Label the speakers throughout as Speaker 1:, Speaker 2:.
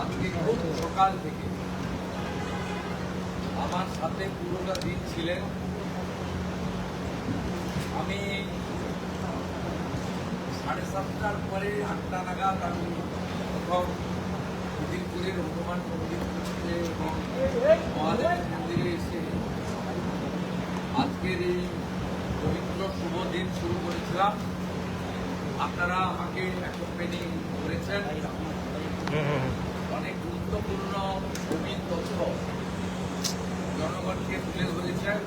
Speaker 1: আজকে খুব সকাল থেকে আমার সাথে পুরোটা দিন ছিলেন। আমি 7:30টার পরে 8টা নাগাদ আমি প্রথম উদিরপুরের হনুমান মন্দিরে এবং মহাদেব মন্দিরে এসে আজকের এই পবিত্র শুভ দিন শুরু করেছিলাম। আপনারা আমাকে অ্যাকম্পানি করেছেন, অনেক গুরুত্বপূর্ণ ছবি তথ্য জনগণকে তুলে ধরেছেন।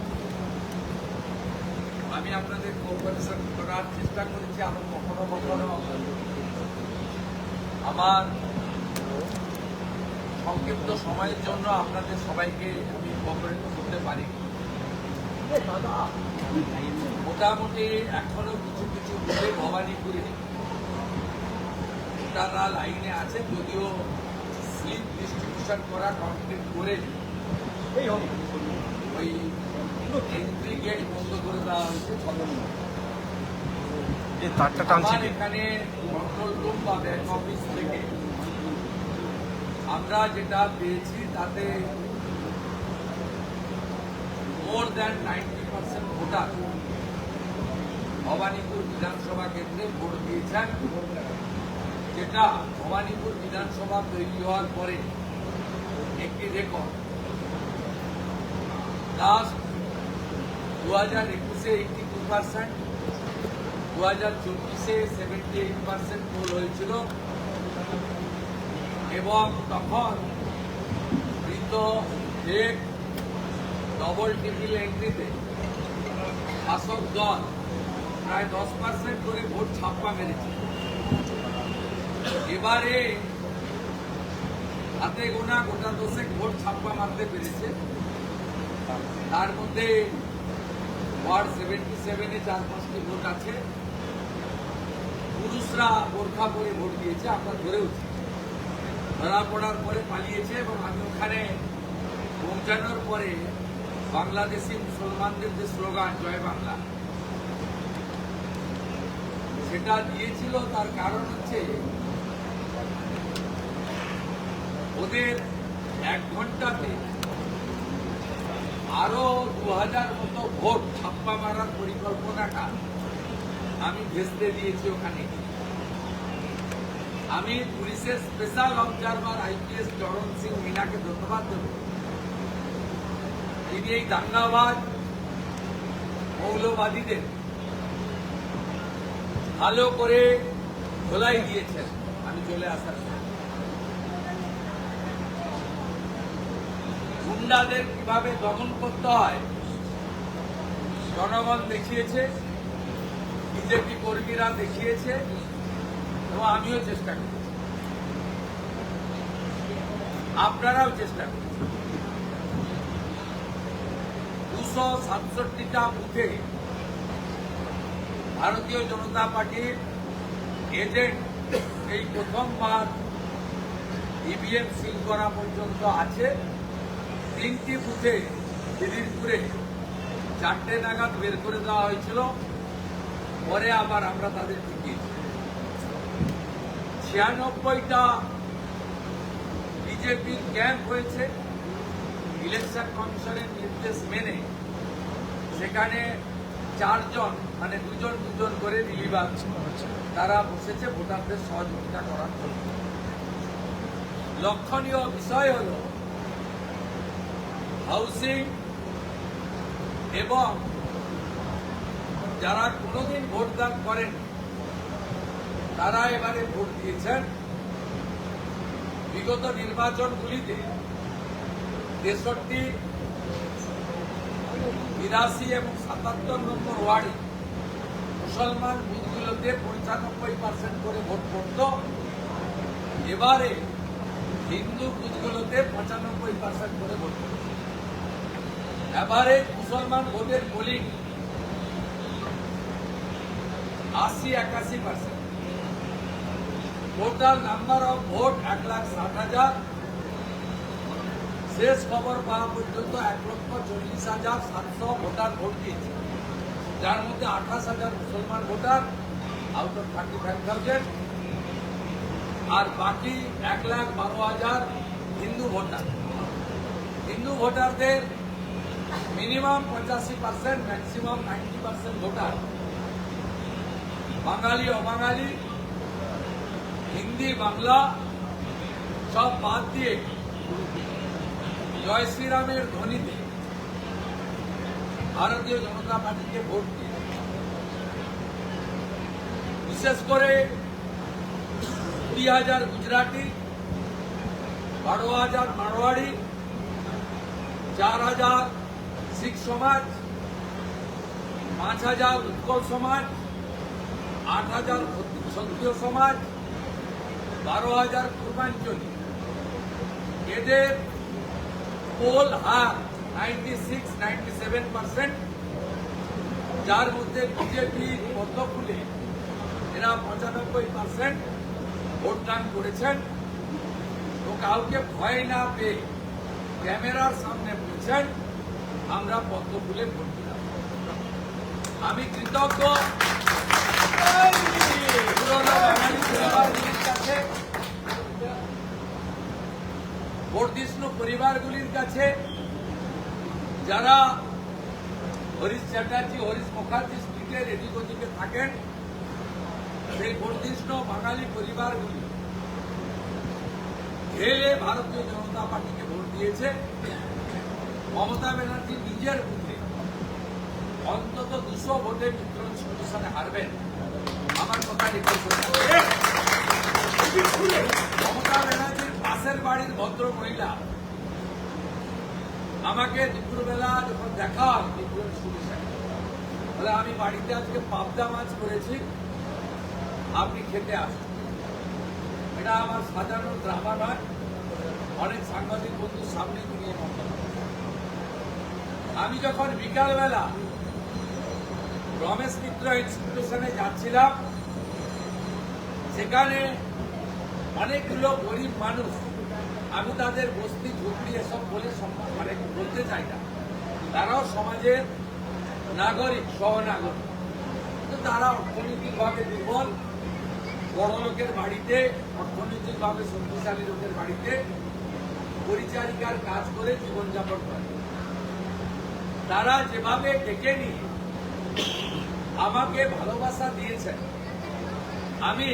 Speaker 1: আমি আপনাদের কোঅপারেশন করার চেষ্টা করেছি। আরো কখনো কখনো আমার সংক্ষিপ্ত সময়ের জন্য আপনাদের সবাইকে আমি কোঅপারেট করতে পারি। মোটামুটি এখনো কিছু কিছু বুথে ভবানীপুরে তারা লাইনে আছে, যদিও স্লিপ ডিস্ট্রিবিউশন করা কমপ্লিট করে ওই এন্ট্রি গেট বন্ধ করে দেওয়া হয়েছে। আমার এখানে কন্ট্রোল রুম বা ব্যাক অফিস থেকে আমরা যেটা পেয়েছি তাতে মোর দ্যান 90% ভোটার ভবানীপুর বিধানসভা কেন্দ্রে ভোট দিয়েছেন, যেটা ভবানীপুর বিধানসভা তৈরি হওয়ার পরে একটি রেকর্ড। লাস্ট 2021-এ 82%, 2024-এ 78% পোল হয়েছিল এবং তখন মৃত এক ডবল টিপিল এন্ট্রিতে শাসক দল প্রায় 10% করে ভোট ছাপ্পা মেরেছে। এবারে হাতে গোনা গোটা 10 ভোট ছাপ্পা মারতে পেরেছে। তার মধ্যে ওয়ার্ড 77-এ 4-5টি ভোট আছে। পুরুষরা বোরখা পরে ভোট দিয়েছে, আমরা ধরেওছি। ধরা পড়ার পরে পালিয়েছে এবং আমি ওখানে পৌঁছানোর পরে বাংলাদেশি মুসলমানদের যে স্লোগান জয় বাংলা সেটা দিয়েছিল। তার কারণ হচ্ছে ওদের 1 ঘন্টাতে আরো 2000 মতো ভোট ছাপ্পা মারার পরিকল্পনাটা আমি ভেস্তে দিয়েছি ওখানে। আমি পুলিশের স্পেশাল অবজারভার আইপিএস চরণ সিং মিনাকে ধন্যবাদ দেব। তিনি এই দাঙ্গাবাজ মৌলবাদীদের ভালো করে ধোলাই দিয়েছেন। আমি চলে আসার গুন্ডাদের কিভাবে দমন করতে হয় জনগণ দেখিয়েছে, বিজেপি কর্মীরা দেখিয়েছে এবং আমিও চেষ্টা করেছি, আপনারাও চেষ্টা করেছেন। 267টা বুথে ভারতীয় জনতা পার্টির এজেন্ট এই প্রথমবার ইভিএম সিল করা পর্যন্ত আছে। 3টি বুথে দিদিরপুরে 4টে নাগাদ বের করে দেওয়া হয়েছিল, পরে আবার আমরা তাদের টিকিয়েছি। 96টা বিজেপির ক্যাম্প হয়েছে ইলেকশন কমিশনের নির্দেশ মেনে। সেখানে 4 জন মানে 2 জন করে রিলিভার তারা বসেছে ভোটারদের সহযোগিতা করার জন্য। লক্ষণীয় বিষয় হল হাউসিং এবং যারা কোনোদিন ভোটদান করেন তারা এবারে ভোট দিয়েছেন। বিগত নির্বাচনগুলিতে 63, 82 এবং 77 নম্বর ওয়ার্ডে মুসলমান বুথগুলোতে 95% করে ভোট পড়ত। এবারে হিন্দু বুথগুলোতে 95% করে ভোট পড়ত। এবারে মুসলমান ভোটের polling 80-81%। Total number of vote 1,60,000। শেষ খবর পাওয়া পর্যন্ত 1,40,700 ভোটার ভোট দিয়েছে, যার মধ্যে 28,000 মুসলমান ভোটার আউট অফ 35,000 আর বাকি 1,12,000 হিন্দু ভোটার। হিন্দু ভোটারদের মিনিমাম 85%, ম্যাক্সিমাম 90% ভোটার বাঙালি অবাঙালি, হিন্দি বাংলা সব বাদ দিয়ে জয় শ্রীরামের ধ্বনিতে ভারতীয় জনতা পার্টিকে ভোট দিয়ে, বিশেষ করে 20,000 গুজরাটি, 12,000 মারোয়াড়ি, 4,000 শিখ সমাজ, 5,000 উৎকল সমাজ, 8,000 ক্ষত্রিয় সমাজ, 12,000 পূর্বাঞ্চলী। এদের পোল হার 96-97%, যার মধ্যে বিজেপির পদ্মফুলে এরা 95% ভোটদান করেছেন। তো কাউকে ভয় না পেয়ে ক্যামেরার সামনে বলছেন আমরা পদ্মফুলে ভোট দিলাম। আমি কৃতজ্ঞ পুরনো বাঙালি পরিবারগুলির কাছে, বর্ধিষ্ণু পরিবারগুলির কাছে, যারা হরিশ চ্যাটার্জি, হরিশ মুখার্জি স্ট্রিটের এদিক ওদিকে থাকেন, সেই বর্ধিষ্ণু বাঙালি পরিবারগুলি ঢেলে ভারতীয় জনতা পার্টিকে ভোট দিয়েছে। মমতা ব্যানার্জি নিজের বুথে অন্তত 200 ভোটে মিত্র সংগঠনে হারবেন, আমার কথা রেখেছে। মমতা ব্যানার্জির পাশের বাড়ির ভদ্র মহিলা আমাকে দুপুরবেলা যখন দেখা হয়, বলে আমি বাড়িতে আজকে পাবদা মাছ করেছি, আপনি খেতে আসুন। এটা আমার সাজানো ড্রামা নয়, অনেক সাংবাদিক বন্ধুর সামনে তিনি মন্তব্য। আমি যখন বিকালবেলা রমেশ মিত্র ইনস্টিটিউশনে যাচ্ছিলাম, সেখানে অনেকগুলো গরিব মানুষ, আমি তাদের বস্তি ঝুঁকড়ি এসব বলে মানে বলতে চাই না, তারাও সমাজের নাগরিক, সহনাগরিক, কিন্তু তারা অর্থনৈতিকভাবে দুর্বল, বড় লোকের বাড়িতে, অর্থনৈতিকভাবে শক্তিশালী লোকের বাড়িতে পরিচারিকার কাজ করে জীবনযাপন করে। তারা যেভাবে ডেকে নিয়ে আমাকে ভালোবাসা দিয়েছেন, আমি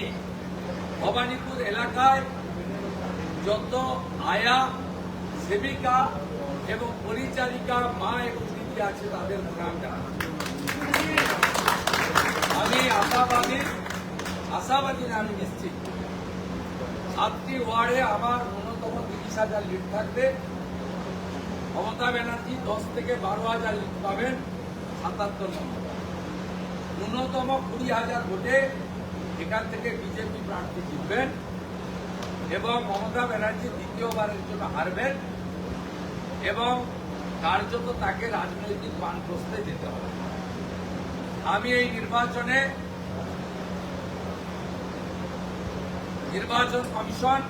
Speaker 1: ভবানীপুর এলাকায় যত আয়া, সেবিকা এবং পরিচারিকা মা এবং দিদি আছে তাদের প্রণাম জানাচ্ছি। আমি আশাবাদী না, আমি নিশ্চিত 7টি ওয়ার্ডে আমার ন্যূনতম 30,000 লিড থাকবে। মমতা ব্যানার্জি 10 থেকে 12,000 লিড পাবেন, 77 নম্বর। ন্যূনতম 20,000 ভোটে এখান থেকে বিজেপি প্রার্থী জিতবেন এবং মমতা ব্যানার্জি দ্বিতীয়বারের জন্য হারবেন এবং কার্যত তাকে রাজনৈতিক বানপ্রস্থে যেতে হবে। আমি এই নির্বাচনে নির্বাচন কমিশন,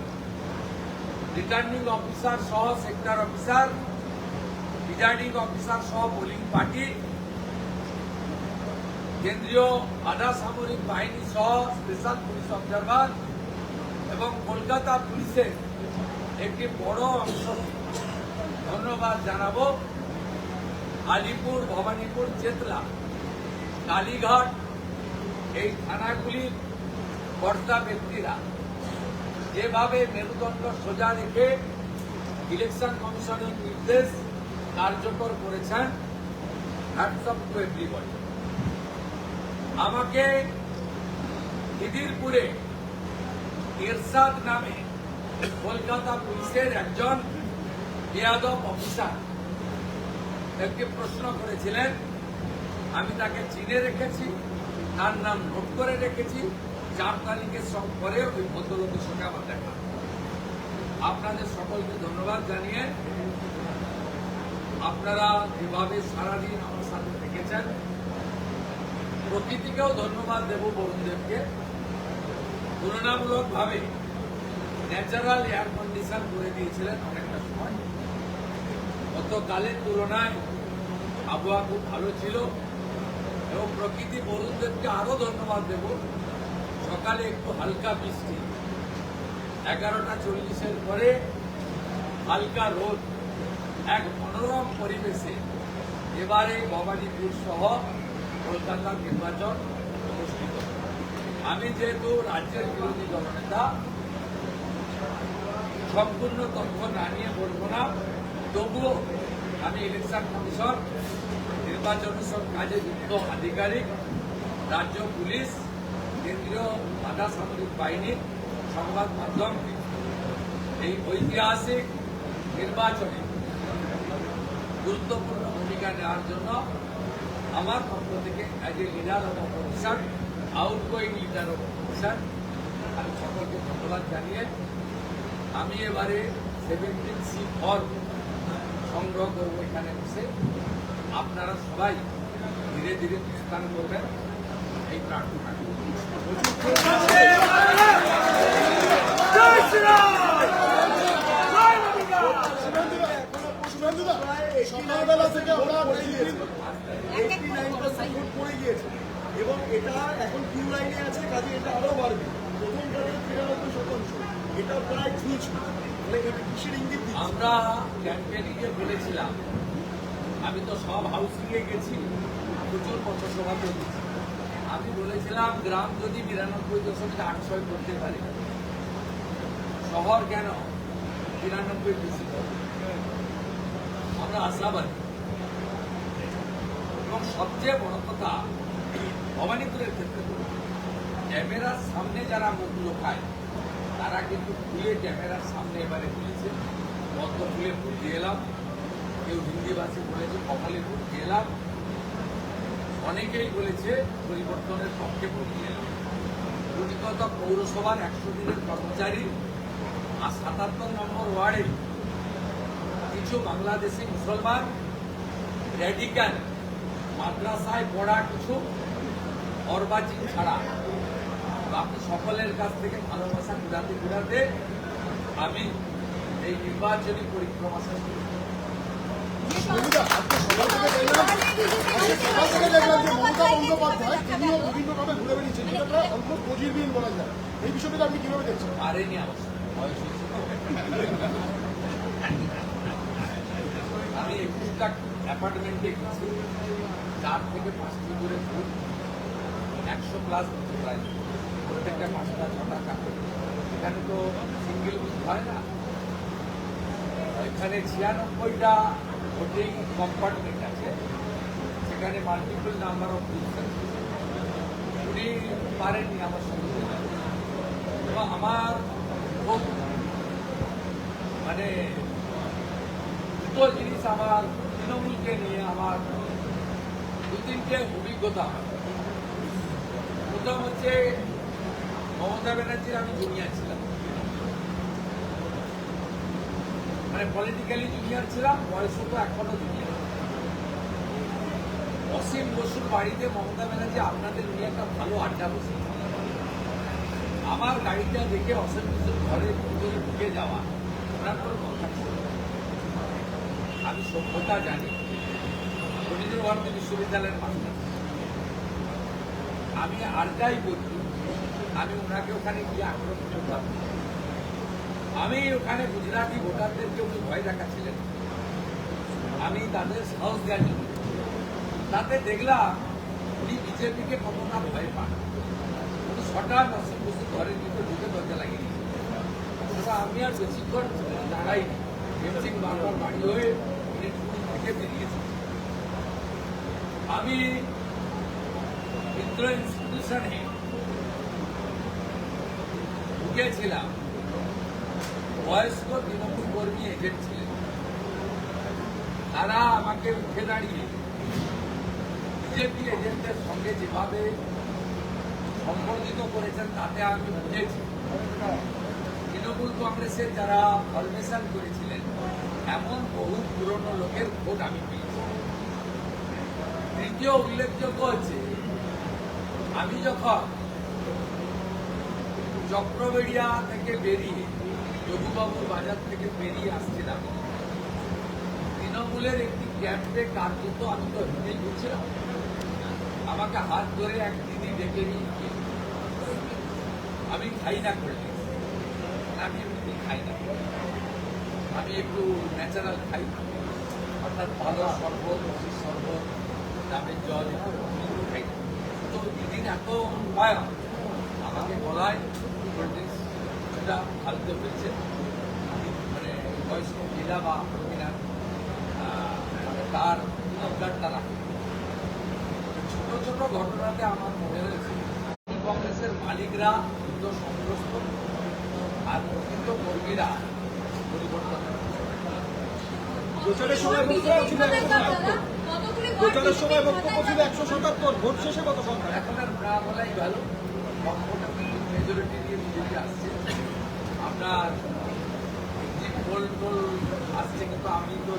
Speaker 1: রিটার্নিং অফিসার সহ সেক্টর অফিসার, প্রিজাইডিং অফিসার সহ পোলিং পার্টি, কেন্দ্রীয় আধা সামরিক বাহিনী সহ স্পেশাল পুলিশ অবজারভার এবং কলকাতা পুলিশের একটি বড় অংশ ধন্যবাদ জানাবো। আলিপুর, ভবানীপুর, চেতলা, কালীঘাট এই থানাগুলির কর্তা ব্যক্তিরা যেভাবে মেরুদণ্ড সোজা রেখে ইলেকশন কমিশনের নির্দেশ কার্যকর করেছেন, হ্যাটস অফ টু এভরিবডি। আমাকে খিদিরপুরে এরশাদ নামে কলকাতা পুলিশের একজন বেয়াদব অফিসার একটি প্রশ্ন করেছিলেন, আমি তাকে চিনে রেখেছি, তার নাম নোট করে রেখেছি, 4 তারিখের পরে ওই ভদ্রলোকের সঙ্গে আমার দেখা। আপনাদের সকলকে ধন্যবাদ জানিয়ে আপনারা যেভাবে সারাদিন আমার সাথে থেকেছেন, প্রকৃতিকেও ধন্যবাদ দেব, বরুণদেবকে। তুলনামূলকভাবে ন্যাচারাল এয়ার কন্ডিশন করে দিয়েছিলেন অনেকটা সময়, গতকালের তুলনায় আবহাওয়া খুব ভালো ছিল এবং প্রকৃতি বরুণদেবকে আরো ধন্যবাদ দেব। সকালে একটু হালকা বৃষ্টি 11:40 পরে হালকা রোদ, এক মনোরম পরিবেশে এবারে ভবানীপুর সহ কলকাতার নির্বাচন অনুষ্ঠিত। আমি যেহেতু রাজ্যের বিরোধী দলনেতা, সম্পূর্ণ তথ্য না নিয়ে বলবো না, তবুও আমি ইলেকশন কমিশন, নির্বাচন সব কাজে যুক্ত আধিকারিক, রাজ্য পুলিশ, কেন্দ্রীয় আধা সামরিক বাহিনী, সংবাদ মাধ্যমকে এই ঐতিহাসিক নির্বাচনে গুরুত্বপূর্ণ ভূমিকা নেওয়ার জন্য আমার পক্ষ থেকে as a leader of opposition, outgoing leader of opposition, আমি সকলকে ধন্যবাদ জানিয়ে আমি এবারে 17C ফর্ম সংগ্রহ করব এখানে বসে। আপনারা সবাই ধীরে ধীরে প্রস্থান করবেন এই প্রার্থনা।
Speaker 2: সকালবেলা থেকে আমরা পড়ে গিয়েছে এবং এটা এখন কিউ লাইনে আছে, কাজে এটা আরো বাড়বে। প্রথম কাজে 93%, এটা প্রায় ঝুঁচ। এটা কিসের ইঙ্গিত?
Speaker 1: আমরা ক্যাম্পেনিং এ বলেছিলাম, আমি তো সব হাউসিংয়ে গেছি, প্রচুর পথসভাতে গেছি। আমি বলেছিলাম গ্রাম যদি 92.8 করতে পারে, শহর কেন 93 বেশি করবে। আমরা আশাবাদী এবং সবচেয়ে বড় কথা ভবানীপুরের ক্ষেত্রে ক্যামেরার সামনে যারা মুখ লোকায় তারা কিন্তু খুলে ক্যামেরার সামনে এবারে বলেছে পদ্ম ফুলে ভোট দিয়ে এলাম, কেউ হিন্দিভাষী বলেছে কপালে ভোট দিয়ে এলাম, অনেকেই বলেছে পরিবর্তনের পক্ষে ভোট দিয়ে এলাম। গুটিগত পৌরসভার 100 দিনের কর্মচারী আর 77 নম্বর ওয়ার্ডে কিছু বাংলাদেশি মুসলমান র্যাডিক্যাল মাদ্রাসায় পড়া কিছু অর্বাচীন ছাড়া বাকি সকলের কাছ থেকে ভালোবাসা ঘুরাতে ঘুরাতে আমি এই নির্বাচনী পরিক্রমা শেষ করি।
Speaker 2: মমতা বন্দ্যোপাধ্যায় তিনিও বিভিন্নভাবে ঘুরে বেরিয়েছেন, যেটা প্রায় অল্প নজিরবিহীন বলা যায়। এই বিষয়টা আপনি কিভাবে দেখছেন?
Speaker 1: পারেনি অবশ্য, বয়স হয়েছে। আমি 21টা অ্যাপার্টমেন্টে গেছি, 4 থেকে 5টি করে ফুট, 100+ বুথ প্রায়, প্রত্যেকটা 5টা 6টা কাপড়। এখানে তো সিঙ্গেল বুথ হয় না, এখানে 96টা ভোটিং কম্পার্টমেন্ট আছে, সেখানে মাল্টিপল নাম্বার অফ বুথ আছে। উনি পারেননি আমার সঙ্গে যেতে। এবং আমার খুব মানে দুটো জিনিস আমার তৃণমূলকে নিয়ে আমার 2-3টে অভিজ্ঞতা। প্রথম হচ্ছে মমতা ব্যানার্জির আমি জুনিয়র ছিলাম, মানে পলিটিক্যালি জুনিয়র ছিলাম, বয়সও তো এখনো জুনিয়র। অসীম বসুর বাড়িতে মমতা ব্যানার্জি আপনাদের নিয়ে একটা ভালো আড্ডা বসে, আমার গাড়িটা দেখে অসীম বসুর ঘরের ভিতরে ঢুকে যাওয়া, ওনার কোনো কথা ছিল। আমি সভ্যতা জানি, রবীন্দ্র ভারতী বিশ্ববিদ্যালয়ের মাস্টার। আমি আর যাই করছি, আমি ওনাকে ওখানে গিয়ে আক্রমণ করতাম। আমি ওখানে গুজরাটি ভোটারদেরকে উনি ভয় দেখাচ্ছিলেন, আমি তাদের সাহস দেওয়ার জন্য। তাতে দেখলাম উনি বিজেপিকে কতটা ভয় পান। উনি হঠাৎ অসীম বসুর ঘরের ভিতরে ঢুকে দরজা লাগিয়ে দিয়েছে। আমি আর বেশিক্ষণ দাঁড়াইনি, এমসিং বারবার বাড়ি হয়ে উনি থেকে বেরিয়েছে। আমি মিত্র ইনস্টিটিউশনে ঢুকেছিলাম, বয়স্ক তৃণমূল কর্মী এজেন্ট ছিলেন, তারা আমাকে উঠে দাঁড়িয়ে বিজেপি এজেন্টের সঙ্গে যেভাবে সম্পর্কিত করেছেন তাতে আমি বুঝেছি তৃণমূল কংগ্রেসের যারা ফরমেশন করেছিলেন এমন বহু পুরনো লোকের ভোট আমি পেয়েছি। তৃতীয় উল্লেখযোগ্য হচ্ছে, আমি যখন চক্রবেড়িয়া থেকে বেরিয়ে যোগুবাবুর বাজার থেকে বেরিয়ে আসছিলাম, তৃণমূলের একটি ক্যাম্পে কার্যত আমি তো হেঁটেই ঘুরছিলাম, আমাকে হাত ধরে এক দিদি ডেকে নিয়ে আমি খাই না করলে আমি এমনি খাই না, আমি একটু ন্যাচারাল খাই, অর্থাৎ ভালো শরবত, রসির শরবত, ডাবের জল একটু খাই না। তো দিদিন এত হয় আমাকে বলায় কোল্ড ড্রিঙ্কস সেটা ফালতে হয়েছে, মানে বয়স্ক মহিলা বা মহিলা তার অবদানটা রাখে। ছোট ছোট ঘটনাতে আমার মনে হয়েছে কংগ্রেসের মালিকরা কিন্তু সন্ত্রস্ত আর প্রকৃত কর্মীরা পরিবর্তন।
Speaker 2: প্রচারের সময় বক্তব্য ছিল 177, প্রচারের সময় বক্তব্য ছিল 177, ভোট শেষে কত সংখ্যা?
Speaker 1: এখন আর না বলাই ভালো, মেজরিটি দিয়ে বিজেপি আসছে। আপনার যে পোল টোল আসছে, কিন্তু আমি তো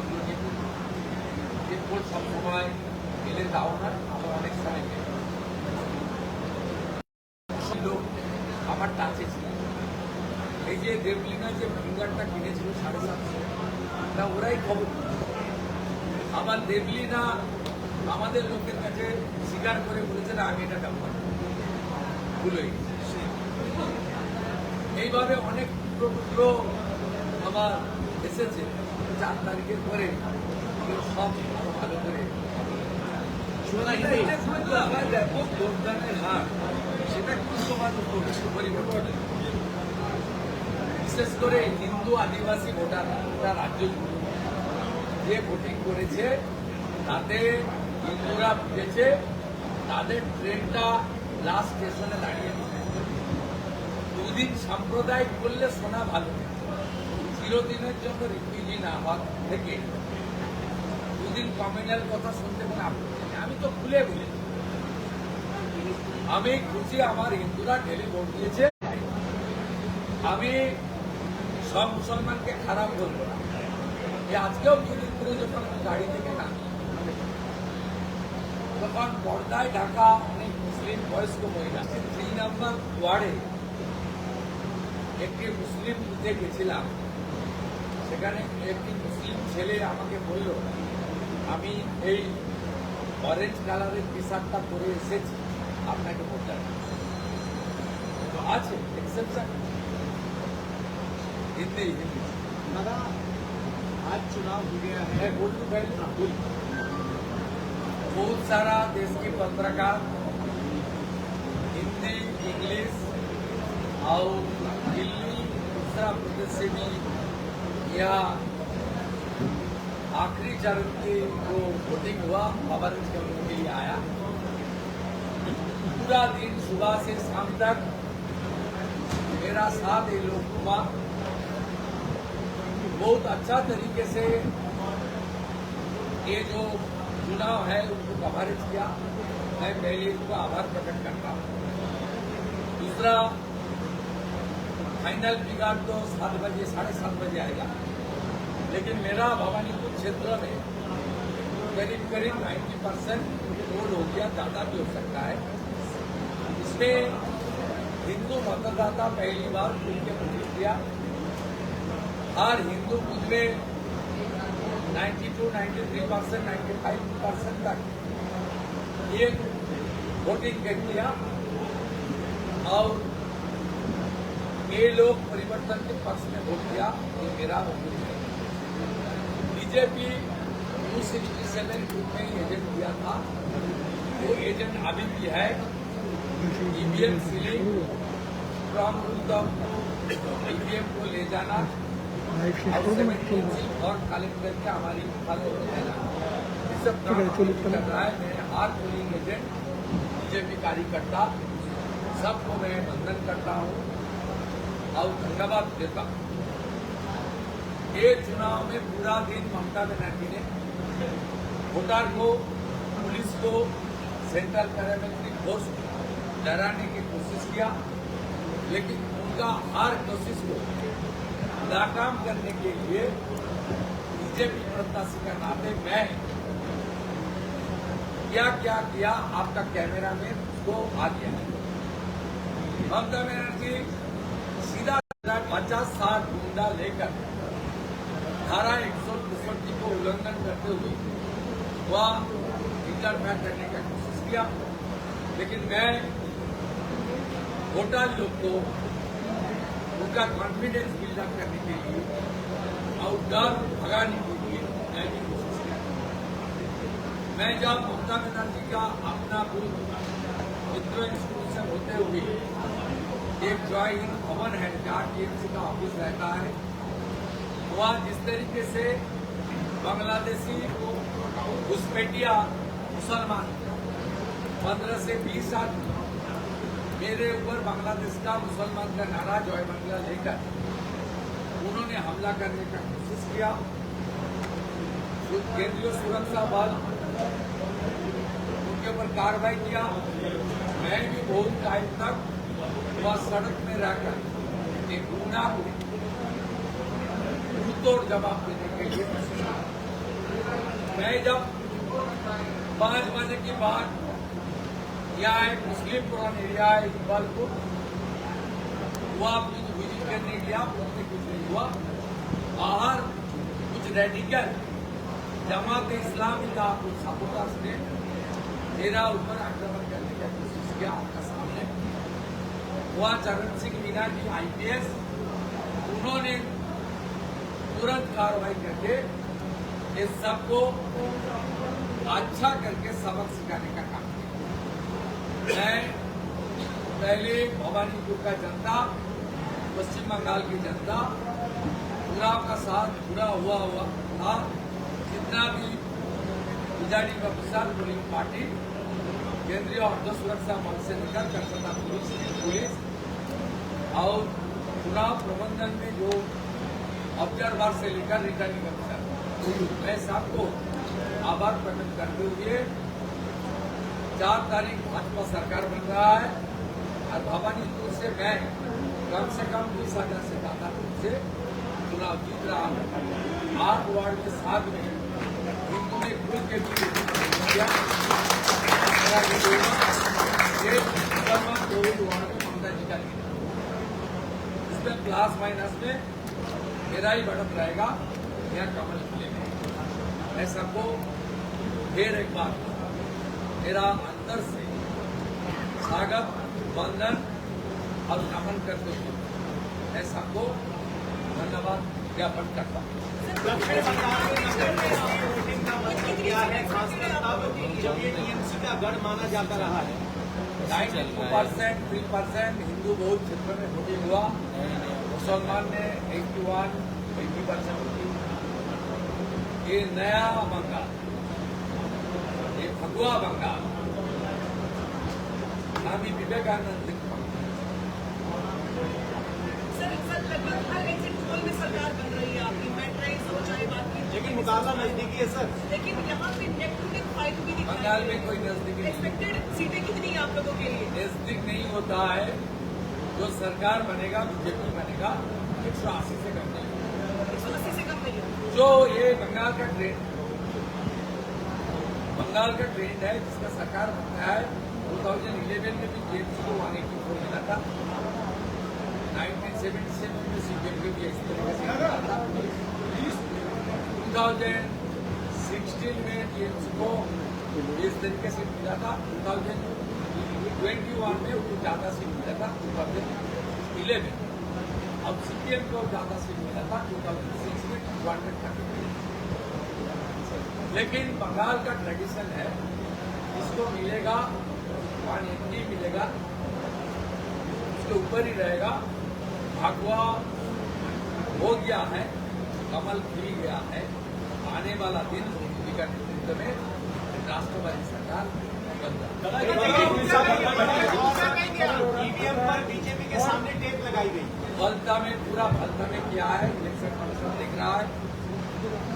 Speaker 1: যে পোল সবসময় এলে দাও না, আমার অনেক সময় ছিল আমার টাচে ছিল। এই যে দেবলিনা যে ফিঙ্গারটা কিনেছিল 750, তা ওরাই খবর দিল। আবার দেবলিনা আমাদের লোকের কাছে স্বীকার করে বলেছে না আমি এটা ব্যবহার ভুল হয়ে গেছে। এইভাবে অনেক টুকরো টুকরো আমার এসেছে 4 তারিখের পরে, সব আরো ভালো করে ব্যাপক ভোটদানের হার, সেটা কিন্তু সমাজ পরিবর্তন। বিশেষ করে হিন্দু আদিবাসী ভোটার রাজ্য যে ভোটিং করেছে তাতে হিন্দুরা বুঝেছে তাদের ট্রেনটা লাস্ট স্টেশনে দাঁড়িয়ে দুদিন সাম্প্রদায়িক করলে শোনা ভালো, চিরদিনের জন্য রিফিউজি না হওয়ার থেকে দুদিন কমিউনাল কথা শুনতে কোনো আপত্তি নেই। আমি তো খুলে বলেছি, আমি খুশি আমার হিন্দুরা ঢেলে ভোট দিয়েছে। আমি সব মুসলমানকে খারাপ বলবো না। আজকেও দুদিন করে যখন গাড়ি থেকে নামি, তখন পর্দায় ঢাকা অনেক মুসলিম বয়স্ক মহিলা 3 নম্বর ওয়ার্ডে একটি মুসলিম বুথে গেছিলাম। সেখানে একটি মুসলিম ছেলে আমাকে বলল আমি এই অরেঞ্জ কালারের টি শার্টটা পরে এসেছি, আপনাকে ভোট দেব। আছে এক্সেপশন, हिंदी
Speaker 2: दादा आज चुनाव हो गया है,
Speaker 1: मैं बोल दूं पहले ना बोल। बहुत सारा देश की पत्रकार हिंदी, इंग्लिश और दिल्ली, उत्तर प्रदेश से भी यहाँ आखिरी चरण की जो वोटिंग हुआ कवरेज करने के लिए आया। पूरा दिन सुबह से शाम तक मेरा साथ ये लोग हुआ, बहुत अच्छा तरीके से ये जो चुनाव है उनको कवरेज किया। मैं पहले इनको आभार प्रकट करता हूँ। दूसरा, फाइनल फिगर तो 7 बजे 7:30 बजे आएगा, लेकिन मेरा भवानीपुर क्षेत्र में करीब करीब 90% वोट हो गया, ज़्यादा भी हो सकता है। इसमें हिंदू मतदाता पहली बार खुल के वोटिंग किया। हर हिंदू बुथ में 92, 93%, 95% तक ये वोटिंग कर दिया और ये लोग परिवर्तन के पक्ष में वोट दिया। ये मेरा वोट है। बीजेपी 267 बूथ में एजेंट दिया था, वो एजेंट अभी भी है। EVM ceiling from booth of EVM को ले जाना और कलेक्ट करके हमारी सब कर रहा है। मैं हर पोलिंग एजेंट, बीजेपी कार्यकर्ता सबको मैं वंदन करता हूँ और धन्यवाद देता हूँ। ये चुनाव में पूरा दिन ममता बनर्जी ने वोटर को, पुलिस को, सेंट्रल पैरामिलिट्री फोर्स को डराने की कोशिश किया, लेकिन उनका हर कोशिश को नाकाम करने के लिए बीजेपी प्रत्याशी का नाते मैं क्या क्या किया आपका कैमरा में उसको आ गया। ममता बनर्जी सीधा 50-60 गुंडा लेकर धारा 163 को उल्लंघन करते हुए वह इंटरफेयर करने का कोशिश किया, लेकिन मैं वोटर लोग को उनका कॉन्फिडेंस बिल्डअप करने के लिए और डर भगाने के लिए मैं भी कोशिश किया। मैं जब ममता बनर्जी का अपना ग्रुप मित्रों इंस्टीट्यूशन होते हुए एक ज्वाइंट कॉमन हैंडकार्ड टीएमसी का ऑफिस रहता है, वहाँ जिस तरीके से बांग्लादेशी घुसपैठिया मुसलमान 15 से 20 आदमी मेरे ऊपर बांग्लादेश का मुसलमान का नारा जय बांग्ला लेकर उन्होंने हमला करने का कोशिश किया। केंद्रीय सुरक्षा बल उनके ऊपर कार्रवाई किया। मैं भी बहुत टाइम तक वह सड़क में रहकर एक गुना को मुंहतोड़ जवाब देने के लिए मैं जब 5 बजे के बाद यहाँ एक मुस्लिम पुरान एरिया है इकबालपुर, वहाँ विजिट करने गया, उसमें कुछ नहीं हुआ। बाहर कुछ रेडिकल जमात इस्लामी का कुछ सपोर्टर्स ने मेरा ऊपर आक्रमण करने का कोशिश किया। आपका सामने वहाँ चरण सिंह मीना जी IPS, उन्होंने तुरंत कार्रवाई करके इस सबको अच्छा करके सबक सिखाने का काम किया। मैं पहले भवानीपुर का जनता, पश्चिम बंगाल की जनता पूरा का साथ जुड़ा हुआ था। जितना भी प्रिजाइडिंग ऑफिसर, पोलिंग पार्टी, केंद्रीय अर्ध सुरक्षा बल से लेकर कलकत्ता पुलिस और चुनाव प्रबंधन में जो ऑब्जर्वर से लेकर रिटर्निंग ऑफिसर, मैं सबको आभार प्रकट करते हुए 4 तारीख भाजपा सरकार बन रहा है और भवानीपुर से मैं कम से कम 20,000 से ज्यादा से चुनाव जीत रहा हूँ। 8 वार्ड के साथ में हिंदू ने खुल के भी किया। मुसलमान 2 वार्ड में ममता जी का लीडर, इसमें प्लस माइनस में मेरा ही बढ़त रहेगा। यह कमल खुलेगा। मैं सबको फिर एक बार मेरा अंदर से स्वागत, वंदन और नमन करते हुए मैं सबको धन्यवाद ज्ञापन करता हूँ।
Speaker 2: दक्षिण बंगाल में वोटिंग का मतलब क्या है, खासकर तब जब ये टीएमसी का गढ़ माना जाता रहा है।
Speaker 1: 92%, 3% हिंदू बहुल क्षेत्र में वोटिंग हुआ। मुसलमान ने 81-80% वोटिंग। ये नया बंगाल, ये फगुआ बंगाल, स्वामी विवेकानंद जी
Speaker 3: सर लगभग हर एग्जिट पोल में सरकार बन रही है आपकी। मैं ट्राई सोचा बात की,
Speaker 2: लेकिन मुकाबला नजदीकी है सर।
Speaker 3: लेकिन यहाँ पे नेक टू नेक फाइट भी दिखाई
Speaker 1: बंगाल में कोई नजदीकी नहीं,
Speaker 3: एक्सपेक्टेड सीटें कितनी है आप लोगों के लिए?
Speaker 1: नजदीक नहीं होता है। जो सरकार बनेगा, बीजेपी बनेगा, 180 से कम नहीं।
Speaker 3: 180 से कम नहीं।
Speaker 1: जो ये बंगाल का ट्रेंड है जिसका सरकार बनता है। 2011 में भी टीएमसी को 184 मिला था। 1977 में सीपीएम को भी इस तरीके से मिला था। 2016 में टीएमसी को इस तरीके से मिला था। 2021 में उनको ज्यादा सीट मिला था। 2011 अब सीपीएम को ज्यादा सीट मिला था। 2006 में 230। लेकिन बंगाल का ट्रेडिशन है, इसको मिलेगा 180 मिलेगा, उसके ऊपर ही रहेगा। भागवा हो गया है, कमल खिल गया है। आने वाला दिन मोदी का नेतृत्व में राष्ट्रवादी सरकार बन
Speaker 2: ईवीएम पर बीजेपी के सामने टेप लगाई गई।
Speaker 1: फलता में पूरा फलता में किया है। इलेक्शन कमीशन देख रहा है।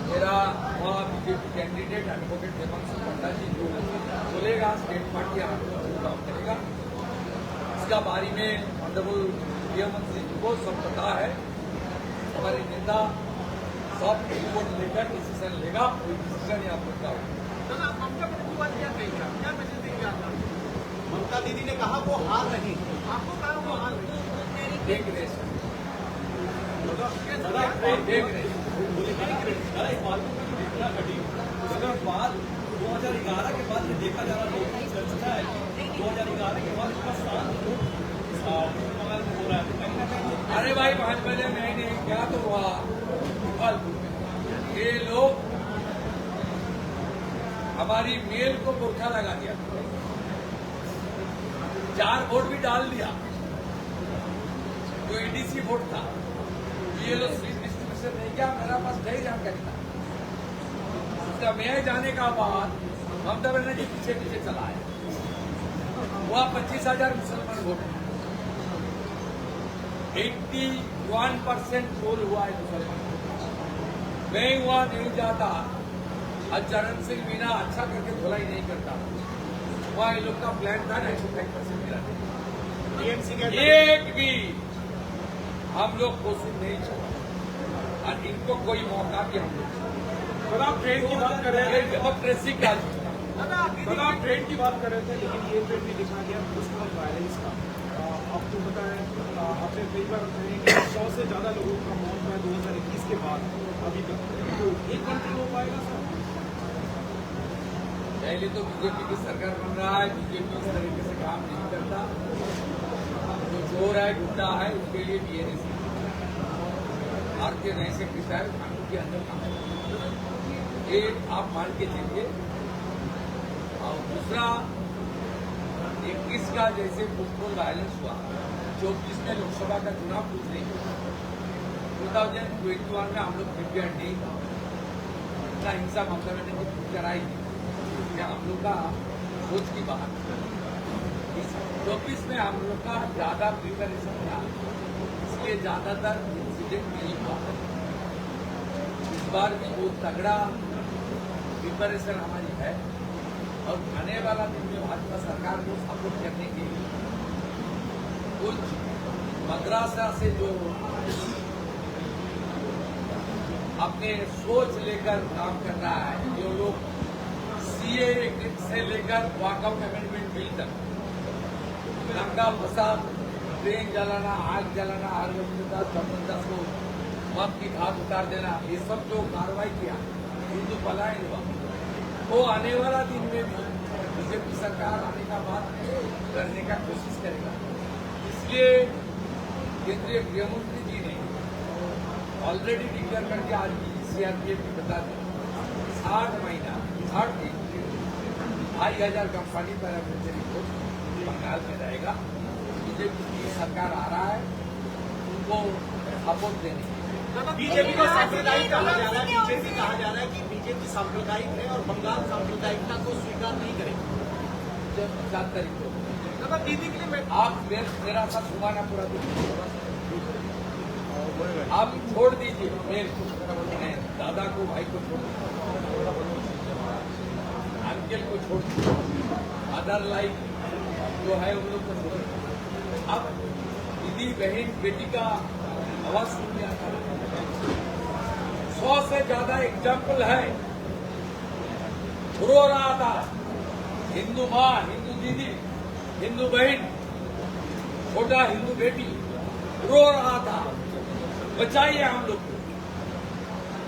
Speaker 1: मेरा वहाँ बीजेपी कैंडिडेट एडवोकेट हेमंत पंडा जी जो बोलेगा, स्टेट पार्टी काम करेगा। इसका बारे में ऑनरेबल गृहमंत्री जी को सब पता है। हमारे नेता सब रिपोर्ट लेकर डिसीजन लेगा, कोई डिसीजन यहाँ पर का
Speaker 2: ममता दीदी ने कहा वो हार नहीं।
Speaker 3: आपको कहा वो हार
Speaker 1: देख रहे हैं। देख रहे
Speaker 4: बाद 2011 के बाद ये देखा जा रहा है, चर्चा है 2011 के बाद इसका स्थान हो रहा है।
Speaker 1: अरे भाई गोपालपुर में ये लोग हमारी मेल को गोरखा लगा दिया, 4 वोट भी डाल दिया जो ईडीसी वोट था। ये लोग सीट डिस्ट्रीब्यूशन नहीं किया, मेरा पास नहीं जानकारी था। उसका मैं जाने का बाद ममता बनर्जी पीछे पीछे चला है, वहां 25,000 मुसलमान वोट, 81% पोल हुआ है मुसलमान। मैं वहां नहीं जाता, और चरण सिंह मीना अच्छा करके धुलाई नहीं करता, वहां ये लोग का प्लान था 95% मिला।
Speaker 2: टीएमसी
Speaker 1: एक भी हम लोग कोशिश नहीं छोड़ा, और इनको कोई मौका भी हम लोग
Speaker 5: आप ट्रेन की बात कर रहे थे,
Speaker 1: डेमोक्रेसी का
Speaker 5: आप ट्रेन की बात कर रहे थे, लेकिन ये ट्रेन भी दिखा गया पोस्टल वायलेंस का। आपको पता है आपने कई बार कहे कि 100 से ज्यादा लोगों का मौत हुआ है 2021 के बाद अभी तक, तो ये कंट्रोल हो पाएगा सर?
Speaker 1: पहले तो बीजेपी की सरकार बन रहा है, बीजेपी इस तरीके से काम नहीं करता। जो चोर है, गुंडा है, उसके लिए बीएनएस भारतीय नैतिक विचार कानून के अंदर काम करता है। ये आप मान के चलिए। और दूसरा 21 का जैसे पोस्टल वायलेंस हुआ, 24 में लोकसभा का चुनाव कुछ नहीं हुआ, 2021 में हम लोग प्रिपेयर नहीं था, इतना हिंसा ममता बनर्जी कराई थी, हम लोग का सोच की बात। 24 में हम लोग का ज्यादा प्रिपरेशन था, इसलिए ज्यादातर इंसिडेंट नहीं हुआ। इस बार भी बहुत तगड़ा प्रिपरेशन हमारी है, और आने वाला दिन में भाजपा सरकार को सपोर्ट करने के लिए कुछ मद्रासा से जो अपने सोच लेकर काम कर रहा है, जो लोग सीए से लेकर वॉकआउट अमेंडमेंट बिल तक दंगा फसाद, ट्रेन जलाना, आग जलाना, आग को मौत की घाट उतार देना, ये सब जो कार्रवाई किया, हिंदू पलायन हुआ, वो आने वाला दिन में बीजेपी सरकार आने का बाद करने का कोशिश करेगा। इसलिए केंद्रीय गृहमंत्री जी ने ऑलरेडी डिक्लेयर करके आज सीआरपीएफ को बता दिया 60 महीना 60 दिन 2,500 कंपनी पैरामिलिट्री फोर्स बंगाल में रहेगा। बीजेपी की सरकार आ रहा है, उनको सपोर्ट देने के लिए।
Speaker 2: बीजेपी को सांप्रदायिक कहा जा रहा है, बीजेपी कहा जा रहा है कि बीजेपी सांप्रदायिक है और बंगाल सांप्रदायिकता को स्वीकार नहीं करेगी।
Speaker 1: 7 तारीख को
Speaker 2: दीदी के लिए
Speaker 1: आप मेरा साथ घुमाना पूरा दिन, आप छोड़ दीजिए मेरे को, दादा को, भाई को छोड़ दीजिए, अंकल को छोड़ दीजिए, अदर लाइफ जो है उन लोग को छोड़ दीजिए। अब दीदी बहन बेटी का आवाज सुन लिया था, 100 से ज्यादा एग्जाम्पल है, रो रहा था, हिंदू माँ, हिंदू दीदी, हिंदू बहन, छोटा हिंदू बेटी रो रहा था, बचाइए हम लोग को।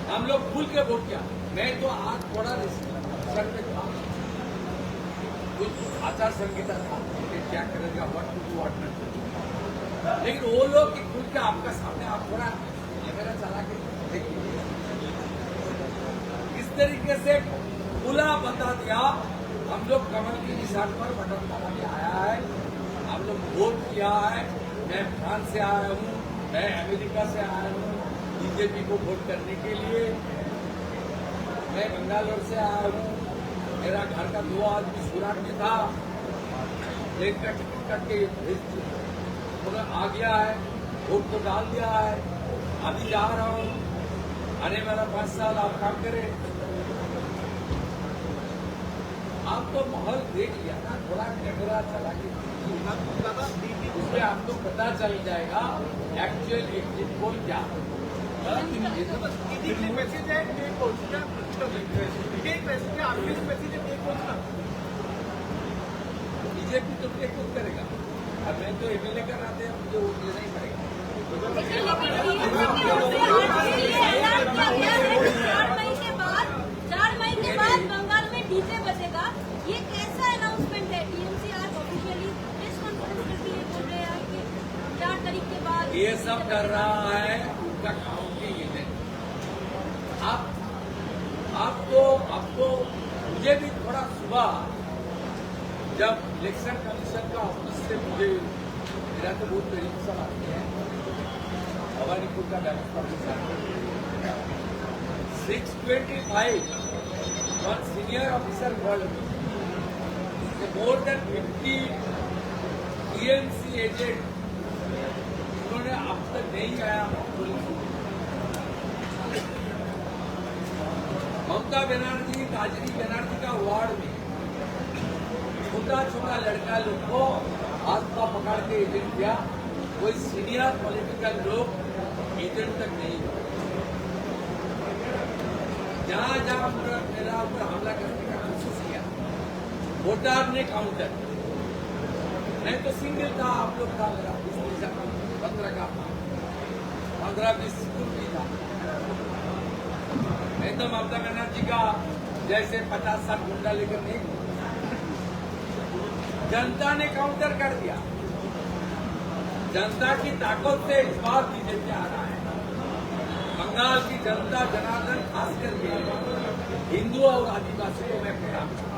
Speaker 1: हम लोग खुल के वोट किया। मैं तो आज थोड़ा सर पे था, कुछ आचार संहिता था कि क्या करेगा, what to do what not to do, लेकिन वो लोग कि खुल के आपका सामने आप थोड़ा कैमरा चला के देखिए, इस तरीके से खुला बता दिया। हम लोग कमल की निशान पर बटन दबा के आया है, हम लोग वोट किया है। मैं फ्रांस से आया हूँ, मैं अमेरिका से आया हूँ बीजेपी को वोट करने के लिए। मैं बंगालोर से आया हूँ, मेरा घर का 2 आदमी सूरत में था, प्लेन का टिकट कट के आ गया है, वोट तो डाल दिया है, अभी जा रहा हूँ। आने वाला 5 साल आप काम करें। आप तो माहौल देख लिया ना, थोड़ा कैमरा चला के उसमें आपको पता चल जाएगा एक्चुअल एग्जिट पोल क्या है। बीजेपी तो टेक खुद करेगा, अब मैं तो एमएलए का नाते मुझे वोट देना ही पड़ेगा।
Speaker 6: 4 मई के बाद बंगाल में डीजे बजेगा, ये कैसा अनाउंसमेंट है? टीएमसी आज ऑफिशियली प्रेस कॉन्फ्रेंस करके ये बोल रहे हैं कि 4 तारीख के बाद
Speaker 1: ये सब कर रहा है उनका काउंटिंग एजेंट। आपको मुझे भी थोड़ा सुबह जब इलेक्शन कमीशन का ऑफिस से मुझे मेरा तो बहुत करीब सब आते हैं भवानीपुर का व्यवस्था के साथ 625 one senior officer world more than 50 TMC agent उन्होंने अब तक नहीं आया पुलिस ममता बनर्जी ताजरी बनर्जी का वार्ड में छोटा छोटा लड़का लोग को हाथ पा पकड़ के एजेंट किया कोई सीनियर पॉलिटिकल लोग एजेंट तक नहीं हुए जहां जहां मेरा ऊपर हमला करने का कोशिश किया वोटर ने काउंटर नहीं तो सिंगल था आप लोग था मेरा 15 का 15-20 भी था नहीं तो ममता बनर्जी का जैसे 50-60 गुंडा लेकर नहीं जनता ने काउंटर कर दिया जनता की ताकत से इस बार बीजेपी आ रहा है बंगाल की जनता जनार्दन खास करके हिंदू और आदिवासी को मैं कहता हूं